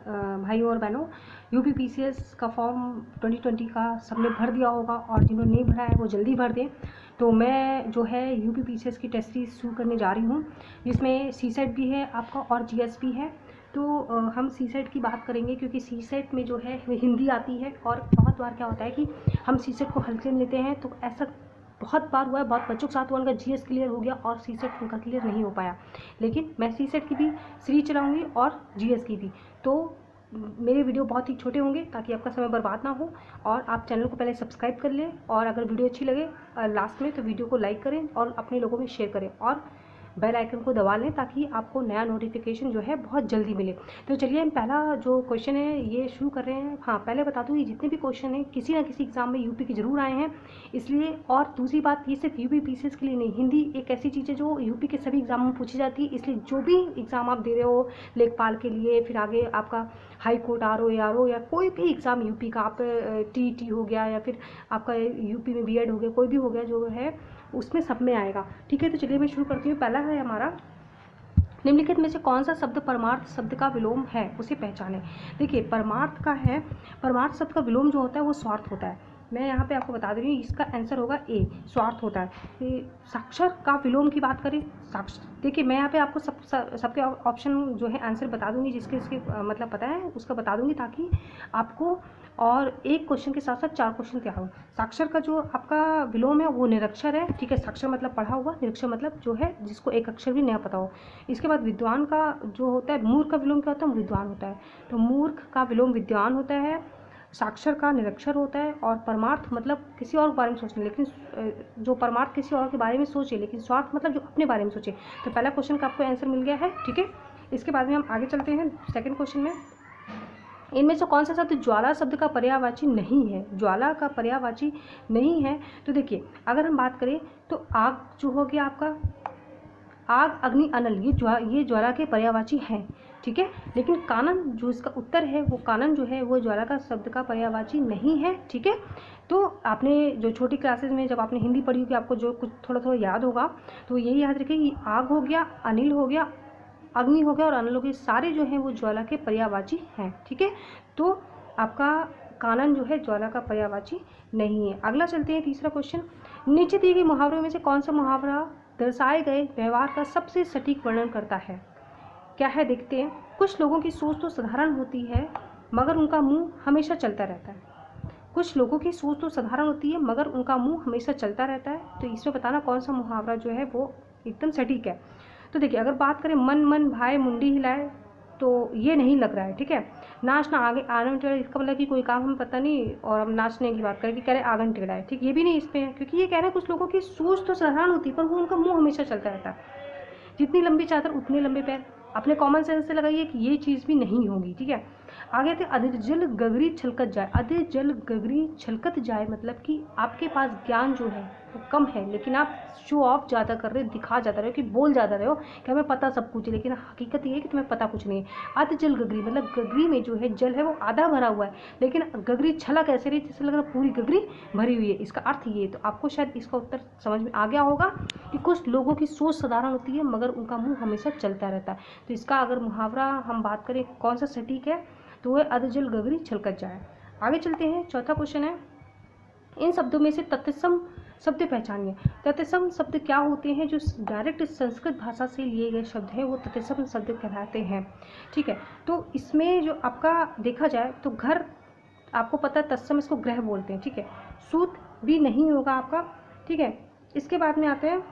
भाइयों और बहनों, यूपीपीसीएस का फॉर्म 2020 का सबने भर दिया होगा और जिन्होंने नहीं भरा है वो जल्दी भर दें। तो मैं जो है यूपीपीसीएस की टेस्ट सीरीज शुरू करने जा रही हूँ, जिसमें सीसेट भी है आपका और जीएस भी है। तो हम सीसेट की बात करेंगे क्योंकि सीसेट में जो है हिंदी आती है और बहुत बार क्या होता है कि हम सीसेट को हल्के में लेते हैं, तो ऐसा बहुत बार हुआ है, बहुत बच्चों के साथ हुआ, उनका जीएस क्लियर हो गया और सीसेट उनका क्लियर नहीं हो पाया। लेकिन मैं सीसेट की भी सीरीज चलाऊँगी और जीएस की भी। तो मेरे वीडियो बहुत ही छोटे होंगे ताकि आपका समय बर्बाद ना हो, और आप चैनल को पहले सब्सक्राइब कर लें, और अगर वीडियो अच्छी लगे लास्ट में तो वीडियो को लाइक करें और अपने लोगों में शेयर करें और बेल आइकन को दबा लें ताकि आपको नया नोटिफिकेशन जो है बहुत जल्दी मिले। तो चलिए हम पहला जो क्वेश्चन है ये शुरू कर रहे हैं। हाँ, पहले बता दूँ, ये जितने भी क्वेश्चन हैं किसी ना किसी एग्ज़ाम में यूपी के ज़रूर आए हैं, इसलिए। और दूसरी बात, ये सिर्फ यूपी पीसीएस के लिए नहीं, हिंदी एक ऐसी चीज़ है जो यूपी के सभी एग्ज़ाम में पूछी जाती है, इसलिए जो भी एग्ज़ाम आप दे रहे हो, लेखपाल के लिए, फिर आगे आपका हाई कोर्ट आरओ या कोई भी एग्ज़ाम यूपी का, आप टीईटी हो गया या फिर आपका यूपी में बीएड हो गया, कोई भी हो गया, जो है उसमें सब में आएगा। ठीक है, तो चलिए मैं शुरू करती हूँ। पहला है हमारा, निम्नलिखित में से कौन सा शब्द परमार्थ शब्द का विलोम है, उसे पहचानें। देखिए, परमार्थ का है, परमार्थ शब्द का विलोम जो होता है वो स्वार्थ होता है। मैं यहाँ पे आपको बता दे रही हूँ, इसका आंसर होगा ए, स्वार्थ होता है। साक्षर का विलोम की बात करें, देखिए मैं यहाँ पे आपको सबके ऑप्शन जो है आंसर बता दूंगी, जिसके इसके मतलब पता है उसका बता दूंगी, ताकि आपको और एक क्वेश्चन के साथ साथ 4 क्वेश्चन क्या हो। साक्षर का जो आपका विलोम है वो निरक्षर है। ठीक है, साक्षर मतलब पढ़ा हुआ, निरक्षर मतलब जो है जिसको एक अक्षर भी नहीं पता हो। इसके बाद विद्वान का जो होता है, मूर्ख का विलोम क्या होता है, विद्वान होता है। तो मूर्ख का विलोम विद्वान होता है, साक्षर का निरक्षर होता है, और परमार्थ मतलब किसी और के बारे में सोचना, लेकिन जो परमार्थ किसी और के बारे में सोचे, लेकिन स्वार्थ मतलब जो अपने बारे में सोचे। तो पहला क्वेश्चन का आपको आंसर मिल गया है। ठीक है, इसके बाद में हम आगे चलते हैं सेकंड क्वेश्चन में। इनमें से कौन सा शब्द ज्वाला शब्द का पर्यायवाची नहीं है, ज्वाला का पर्यायवाची नहीं है। तो देखिए, अगर हम बात करें तो आग जो हो गया आपका, आग, अग्नि, अनल, ये ज्वाला के पर्यायवाची हैं। ठीक है, लेकिन कानन जो इसका उत्तर है, वो कानन जो है वो ज्वाला का शब्द का पर्यायवाची नहीं है। ठीक है, तो आपने जो छोटी क्लासेस में जब आपने हिंदी पढ़ी होगी, आपको जो कुछ थोड़ा थोड़ा याद होगा, तो यही याद रखें कि आग हो गया, अनिल हो गया, अग्नि हो गया और अनल हो गया, सारे जो हैं वो ज्वाला के पर्यायवाची हैं। ठीक है, तो आपका कानन जो है ज्वाला का पर्यायवाची नहीं है। अगला चलते हैं, तीसरा क्वेश्चन। नीचे दिए गए मुहावरों में से कौन सा मुहावरा दर्शाए गए व्यवहार का सबसे सटीक वर्णन करता है? क्या है, देखते हैं। कुछ लोगों की सोच तो साधारण होती है मगर उनका मुंह हमेशा चलता रहता है। कुछ लोगों की सोच तो साधारण होती है मगर उनका मुंह हमेशा चलता रहता है। तो इसमें बताना कौन सा मुहावरा जो है वो एकदम सटीक है। तो देखिए, अगर बात करें मन मन भाई मुंडी हिलाए, तो ये नहीं लग रहा है। ठीक है, नाच ना आगे आंगन टेढ़ा, इसका मतलब कि कोई काम हमें पता नहीं और हम नाचने की बात करें कि कह रहे आंगन टेढ़ा है। ठीक, ये भी नहीं इस पे है, क्योंकि ये कह रहे हैं कुछ लोगों की सोच तो साधारण होती है पर वो उनका मुंह हमेशा चलता रहता है। जितनी लंबी चादर उतने लंबे पैर। अपने कॉमन सेंस से लगाइए कि ये चीज़ भी नहीं होगी। ठीक है, आगे थे, अधर जल गगरी छलकत जाए। अधर जल गगरी छलकत जाए मतलब कि आपके पास ज्ञान जो है वो कम है, लेकिन आप शो ऑफ ज़्यादा कर रहे हो, दिखा ज़्यादा रहे हो, कि बोल ज़्यादा रहे हो कि हमें पता सब कुछ है, लेकिन हकीकत ये है कि तुम्हें पता कुछ नहीं है। अध जल गगरी मतलब गगरी में जो है जल है वो आधा भरा हुआ है, लेकिन गगरी छलक ऐसे रही जैसे लग रहा पूरी गगरी भरी हुई है। इसका अर्थ ये, तो आपको शायद इसका उत्तर समझ में आ गया होगा कि कुछ लोगों की सोच साधारण होती है मगर उनका मुंह हमेशा चलता रहता है। तो इसका अगर मुहावरा हम बात करें कौन सा सटीक है, तो वह अध जल गगरी छलकत जाए। आगे चलते हैं, चौथा क्वेश्चन है। इन शब्दों में से तत्सम शब्द पहचानिए। तत्सम शब्द क्या होते हैं? जो डायरेक्ट संस्कृत भाषा से लिए गए शब्द हैं वो तत्सम शब्द कहलाते हैं। ठीक है, तो इसमें जो आपका देखा जाए तो घर, आपको पता है तत्सम इसको ग्रह बोलते हैं। ठीक है, सूत भी नहीं होगा आपका। ठीक है, इसके बाद में आते हैं,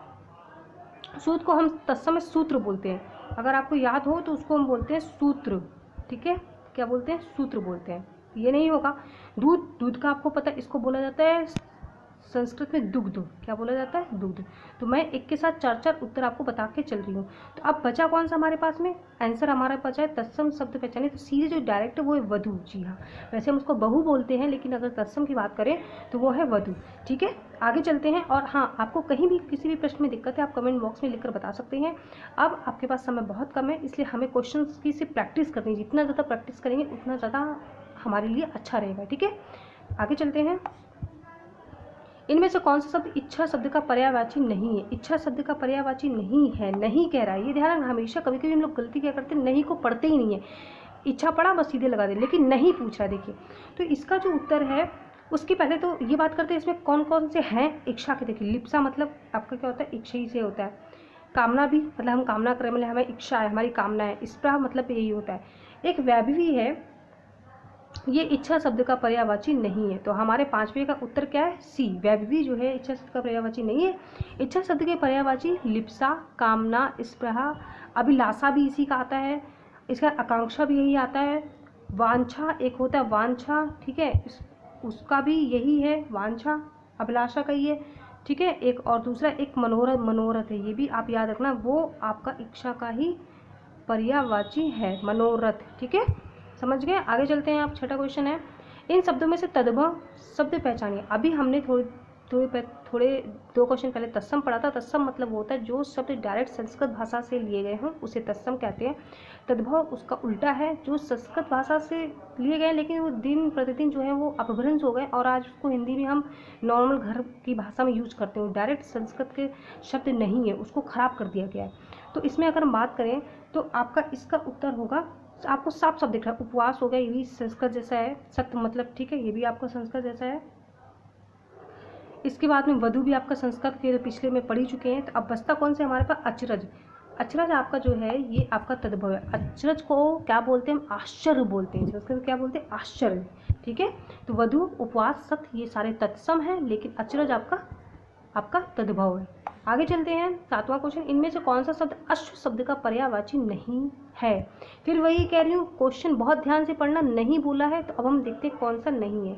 सूत को हम तत्सम सूत्र बोलते हैं। अगर आपको याद हो तो उसको हम बोलते हैं सूत्र। ठीक है, क्या बोलते हैं? सूत्र बोलते हैं, ये नहीं होगा। दूध, दूध का आपको पता है इसको बोला जाता है संस्कृत में दुग्ध। क्या बोला जाता है? दुग्ध। तो मैं एक के साथ 4 उत्तर आपको बता के चल रही हूँ। तो अब बचा कौन सा हमारे पास में? आंसर हमारा बचा है तत्सम शब्द पहचाने। तो सीधे जो डायरेक्ट वो है वधु। जी हाँ, वैसे हम उसको बहु बोलते हैं, लेकिन अगर तत्सम की बात करें तो वो है वधु। ठीक है, आगे चलते हैं। और हाँ, आपको कहीं भी किसी भी प्रश्न में दिक्कत है आप कमेंट बॉक्स में लिखकर बता सकते हैं। अब आपके पास समय बहुत कम है, इसलिए हमें क्वेश्चन की सिर्फ प्रैक्टिस करनी है। जितना ज़्यादा प्रैक्टिस करेंगे उतना ज़्यादा हमारे लिए अच्छा रहेगा। ठीक है, आगे चलते हैं। इनमें से कौन सा शब्द इच्छा शब्द का पर्यायवाची नहीं है? इच्छा शब्द का पर्यायवाची नहीं है, नहीं कह रहा है, ये ध्यान रखना। हमेशा कभी कभी हम लोग गलती क्या करते हैं, नहीं को पढ़ते ही नहीं है। इच्छा पढ़ा बस सीधे लगा दे, लेकिन नहीं पूछा। देखिए तो इसका जो उत्तर है उसकी पहले तो ये बात करते हैं इसमें कौन कौन से हैं इच्छा के। देखिए लिप्सा मतलब आपका क्या होता है, इच्छा ही से होता है। कामना भी मतलब हम कामना करें, मतलब हमें इच्छा है, हमारी कामना है, स्पृहा मतलब यही होता है। एक वैभवी है, ये इच्छा शब्द का पर्यायवाची नहीं है। तो हमारे 5वें का उत्तर क्या है, सी। वैभवी जो है इच्छा शब्द का पर्यायवाची नहीं है। इच्छा शब्द के पर्यायवाची लिप्सा, कामना, स्पृहा, अभिलाषा भी इसी का आता है, इसका आकांक्षा भी यही आता है। वांछा एक होता है, वांछा, ठीक है, उसका भी यही है, वांछा अभिलाषा का ही है, ठीक है। एक और दूसरा एक मनोरथ, मनोरथ है, ये भी आप याद रखना, वो आपका इच्छा का ही पर्यायवाची है, मनोरथ, ठीक है, समझ गए। आगे चलते हैं आप, छठा क्वेश्चन है, इन शब्दों में से तद्भव शब्द पहचानिए। अभी हमने थोड़े 2 क्वेश्चन पहले तत्सम पढ़ा था। तत्सम मतलब वो होता है जो शब्द डायरेक्ट संस्कृत भाषा से लिए गए हों उसे तत्सम कहते हैं। तद्भव उसका उल्टा है, जो संस्कृत भाषा से लिए गए लेकिन वो दिन प्रतिदिन जो है वो अपभ्रंश हो गए और आज उसको हिंदी में हम नॉर्मल घर की भाषा में यूज करते हैं। डायरेक्ट संस्कृत के शब्द नहीं है, उसको खराब कर दिया गया है। तो इसमें अगर हम बात करें तो आपका इसका उत्तर होगा, आपको साफ साफ दिख रहा है, उपवास हो गया, ये भी संस्कृत जैसा है, सत्य मतलब, ठीक है, ये भी आपका संस्कृत जैसा है। इसके बाद में वधु भी आपका संस्कृत के पिछले में पढ़ ही चुके हैं। तो अब बचता कौन से हमारे पास, अचरज। अचरज आपका जो है ये आपका तद्भव है। अचरज को क्या बोलते हैं हम, आश्चर्य बोलते हैं, संस्कृत में क्या बोलते हैं, आश्चर्य, ठीक है। तो वधु, उपवास, सत्य ये सारे तत्सम है, लेकिन अचरज आपका तद्भव है। आगे चलते हैं, 7वां क्वेश्चन, इनमें से कौन सा शब्द अश्व शब्द का पर्यायवाची नहीं है। फिर वही कह रही हूँ, क्वेश्चन बहुत ध्यान से पढ़ना, नहीं बोला है तो अब हम देखते हैं कौन सा नहीं है।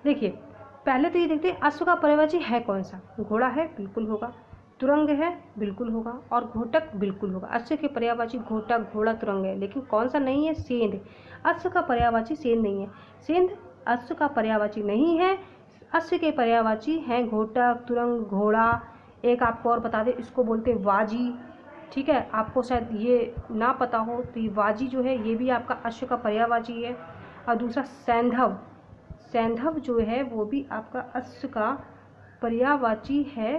देखिए पहले तो ये देखते हैं अश्व का पर्यायवाची है कौन सा। घोड़ा है, बिल्कुल होगा। तुरंग है, बिल्कुल होगा। और घोटक बिल्कुल होगा। अश्व के पर्यायवाची घोटक, घोड़ा, तुरंग है, लेकिन कौन सा नहीं है, सेंध। अश्व का पर्यायवाची सेंध नहीं है। सेंध अश्व का पर्यायवाची नहीं है। अश्व के पर्यायवाची हैं घोटक, तुरंग, घोड़ा। एक आपको और बता दें, इसको बोलते हैं वाजी, ठीक है। आपको शायद ये ना पता हो तो ये वाजी जो है ये भी आपका अश्व का पर्यायवाची है। और दूसरा सैंधव, सैंधव जो है वो भी आपका अश्व का पर्यायवाची है,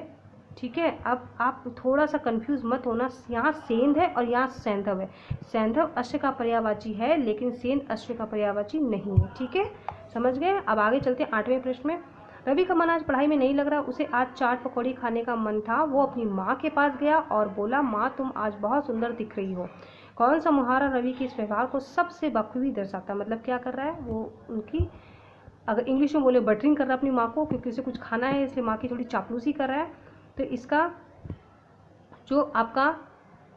ठीक है। अब आप थोड़ा सा कंफ्यूज मत होना, यहाँ सेंध है और यहाँ सैंधव है। सैंधव अश्व का पर्यायवाची है लेकिन सेंध अश्व का पर्यायवाची नहीं है, ठीक है, समझ गए। अब आगे चलते हैं 8वें प्रश्न में। रवि का मन आज पढ़ाई में नहीं लग रहा, उसे आज चाट पकौड़ी खाने का मन था। वो अपनी माँ के पास गया और बोला, माँ तुम आज बहुत सुंदर दिख रही हो। कौन सा मुहावरा रवि के इस व्यवहार को सबसे बखूबी दर्शाता है। मतलब क्या कर रहा है वो, उनकी अगर इंग्लिश में बोले बटरिंग कर रहा है अपनी माँ को, क्योंकि उसे कुछ खाना है इसलिए माँ की थोड़ी चापलूसी कर रहा है। तो इसका जो आपका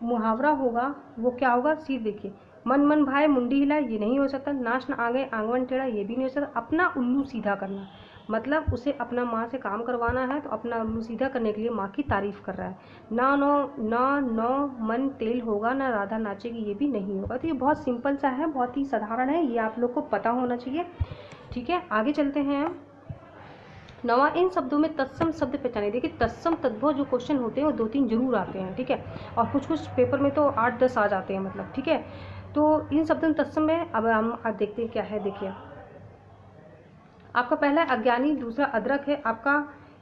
मुहावरा होगा वो क्या होगा, सी देखिए, मन मन भाए मुंडी हिला, ये नहीं हो सकता। नाच न आगे आंगन टेढ़ा, ये भी नहीं हो सकता। अपना उल्लू सीधा करना, मतलब उसे अपना माँ से काम करवाना है तो अपना उल्लू सीधा करने के लिए माँ की तारीफ कर रहा है। ना नो मन तेल होगा, ना राधा नाचेगी, ये भी नहीं होगा। तो ये बहुत सिंपल सा है, बहुत ही साधारण है, ये आप लोग को पता होना चाहिए, ठीक है। आगे चलते हैं। 9वां, इन शब्दों में तत्सम शब्द पहचाने। देखिए तत्सम तद्भव जो क्वेश्चन होते हैं वो 2-3 जरूर आते हैं, ठीक है, और कुछ कुछ पेपर में तो 8-10 आ जाते हैं, मतलब, ठीक है। तो इन शब्दों में तत्सम है। अब हम आज देखते हैं क्या है। देखिए आपका पहला अज्ञानी, दूसरा अदरक है, आपका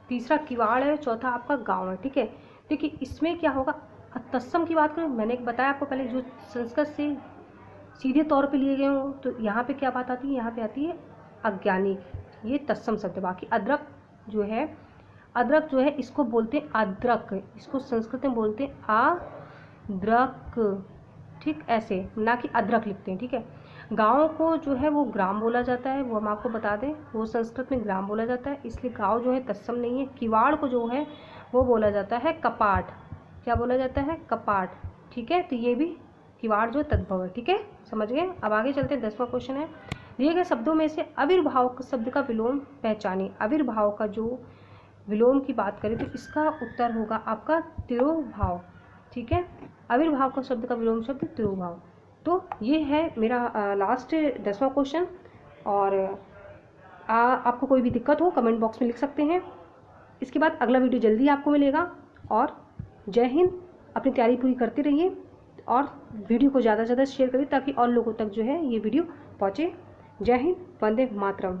तीसरा किवाड़ है, चौथा आपका गाँव है, ठीक है। देखिए इसमें क्या होगा, तत्सम की बात करें, मैंने बताया आपको पहले जो संस्कृत से सीधे तौर पे लिए गए हों, तो यहाँ पे क्या बात आती है, यहाँ पे आती है अज्ञानी, ये तत्सम शब्द। बाकी अदरक जो है, अदरक जो है इसको बोलते हैं अदरक, इसको संस्कृत में बोलते हैं अदरक, ठीक, ऐसे ना कि अदरक लिखते हैं, ठीक है। गाँव को जो है वो ग्राम बोला जाता है, वो हम आपको बता दें, वो संस्कृत में ग्राम बोला जाता है, इसलिए गाँव जो है तत्सम नहीं है। किवाड़ को जो है वो बोला जाता है कपाट, क्या बोला जाता है, कपाट, ठीक है। तो ये भी किवाड़ जो तद्भव है, ठीक है, समझ गए। अब आगे चलते हैं, 10वां क्वेश्चन है, दिए गए शब्दों में से आविर्भाव शब्द का विलोम पहचानिए। आविर्भाव का जो विलोम की बात करें तो इसका उत्तर होगा आपका तिरोभाव, ठीक है। आविर्भाव का शब्द का विलोम शब्द तिरोभाव। तो ये है मेरा लास्ट 10वां क्वेश्चन। और आपको कोई भी दिक्कत हो कमेंट बॉक्स में लिख सकते हैं। इसके बाद अगला वीडियो जल्दी आपको मिलेगा। और जय हिंद, अपनी तैयारी पूरी करते रहिए और वीडियो को ज़्यादा से ज़्यादा शेयर करिए ताकि और लोगों तक जो है ये वीडियो पहुँचे। जय हिंद, वंदे मातरम।